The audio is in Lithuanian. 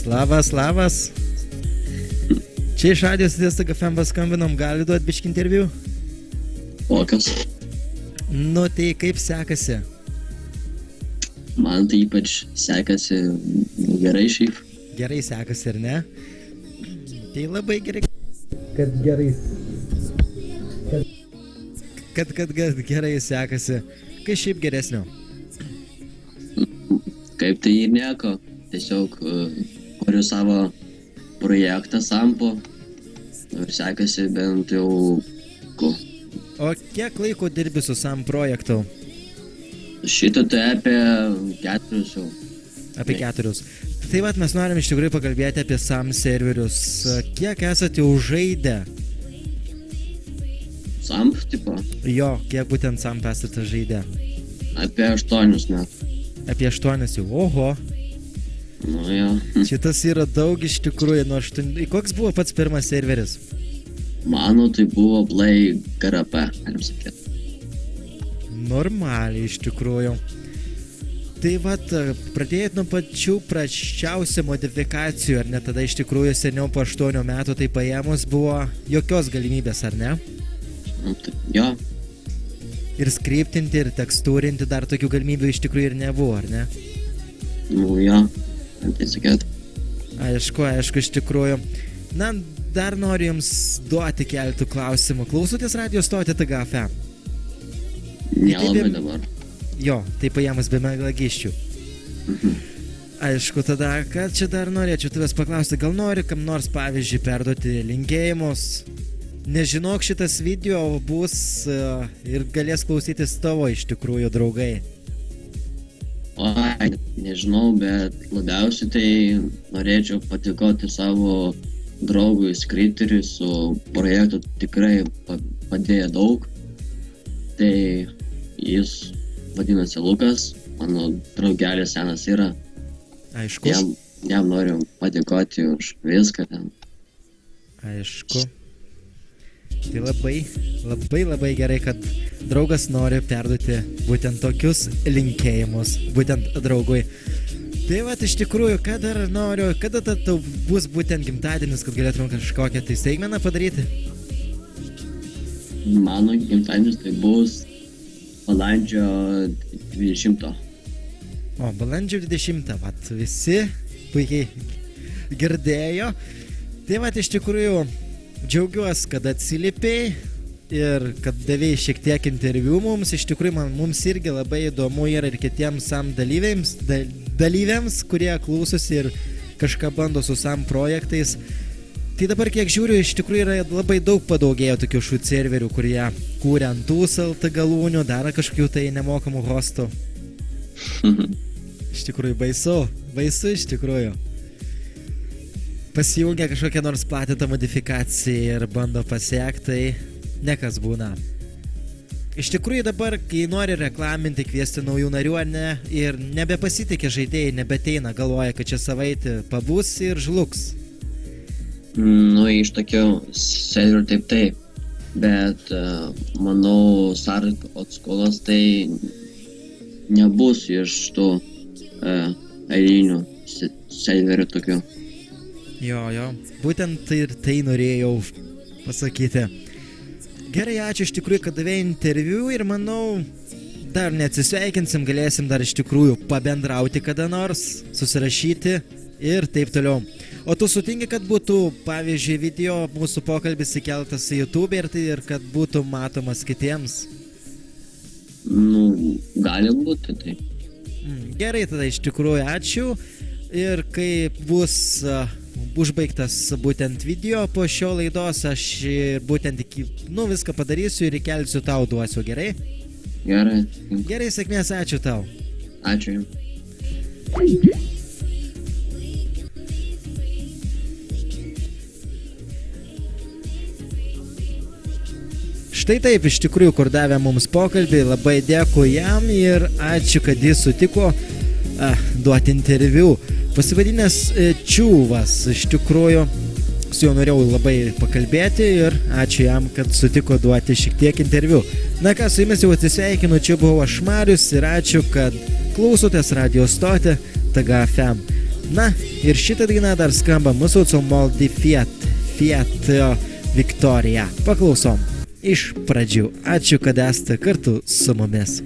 Labas. Čia iš radijos stoties TGFM paskambinom, gali duoti biškį interviu? Kokios? Nu, tai kaip sekasi? Man tai ypač sekasi gerai šiaip. Gerai sekasi, ar ne? Tai labai gerai. Kad gerai. Kad gerai sekasi. Kai šiaip geresnio? Kaip tai ir nieko. Tiesiog kuriu savo projektą Sampo ir sekasi bent jau O kiek laiko dirbi su SAM projektu? Šito tai apie 4 jau. Apie 4. Tai vat mes norim iš tikrųjų pakalbėti apie SAM serverius. Kiek esate jau žaidę? Samp, tipo? Jo, kiek būtent SAMP esate žaidę? Apie 8 metų. Apie 8 jau, oho. Nu jo. Šitas yra daug iš tikrųjų nuo 8. Koks buvo pats pirmas serveris? Mano tai buvo Play GRP, galim sakyti. Normaliai iš tikrųjų. Tai vat, pradėjot nuo pačių prasčiausių modifikacijų, ar ne? Tada iš tikrųjų seniau po 8 metų tai paėmus buvo jokios galimybės, ar ne? Jo. Ir skriptinti, ir tekstūrinti dar tokių galimybių iš tikrųjų ir nebuvo, ar ne? Nu jo, tai sakėt. Aišku, iš tikrųjų. Na, dar noriu jums duoti keletų klausimų. Klausotės radijos stotį TGFM? Nelabai dabar. Jo, tai paėmus be melagiščių. Aišku, tada, ką čia dar norėčiau tavęs paklausti, gal nori kam nors, pavyzdžiui, perduoti linkėjimus? Nežinok, šitas video bus ir galės klausytis tavo iš tikrųjų draugai. Oi, nežinau, bet labiausiai tai norėčiau patikoti savo draugui Skriteriui, su projektu tikrai padėjo daug. Tai jis vadinasi Lukas, mano draugelis senas yra. Aišku. Jam noriu patikoti už viską ten. Aišku. Tai labai gerai, kad draugas nori perduoti būtent tokius linkėjimus, būtent draugui. Tai vat iš tikrųjų, ką dar noriu, kada tau bus būtent gimtadienis, kad galėtum kažkokią tai staigmeną padaryti? Mano gimtadienis tai bus balandžio 20. O, balandžio 20, vat visi puikiai girdėjo. Tai vat iš tikrųjų džiaugiuosi, kad atsilipėjai ir kad davėjai šiek tiek interviu mums. Iš tikrųjų, mums irgi labai įdomu yra ir kitiems SAM dalyviams, kurie klausosi ir kažką bando su SAM projektais. Tai dabar, kiek žiūriu, iš tikrųjų yra labai daug padaugėjo tokių shoot serverių, kurie kūrė ant ant galūnių, daro kažkokių tai nemokamų hostų. Iš tikrųjų, baisu iš tikrųjų. Pasijungia kažkokią nors platintą modifikaciją ir bando pasiekti, tai nekas būna. Iš tikrųjų dabar, kai nori reklaminti, kviesti naujų narių, ne, ir nebepasitikė žaidėjai, nebeteina, galvoja, kad čia savaitę pabus ir žlugs. Nu, iš tokių serverių taip, bet manau, Sark atskolos tai nebus iš tų eilinių serverių tokių. Jo, būtent ir tai norėjau pasakyti. Gerai, ačiū iš tikrųjų, kad davėjai interviu ir manau, dar neatsisveikinsim, galėsim dar iš tikrųjų pabendrauti kada nors, susirašyti ir taip toliau. O tu sutinki, kad būtų, pavyzdžiui, video mūsų pokalbis įkeltas į YouTube ir kad būtų matomas kitiems? Nu, gali būti tai. Gerai, tada iš tikrųjų ačiū ir kai bus užbaigtas būtent video po šio laidos, aš būtent viską padarysiu ir įkelsiu tau duosiu, gerai? Gerai. Gerai, sėkmės, ačiū tau. Ačiū. Štai taip, iš tikrųjų, kur davė mums pokalbį, labai dėkui jam ir ačiū, kad jis sutiko duoti interviu. Pasivadinęs Čiūvas, iš tikrųjų, su juo norėjau labai pakalbėti ir ačiū jam, kad sutiko duoti šiek tiek interviu. Na ką, su jumis jau atsisveikinu, čia buvau aš Marius ir ačiū, kad klausotės radio stotį TGFM. Na, ir šitą dainą dar skamba mūsų Maldi Fiat Victoria. Paklausom. Iš pradžių. Ačiū, kad esate kartu su mumis.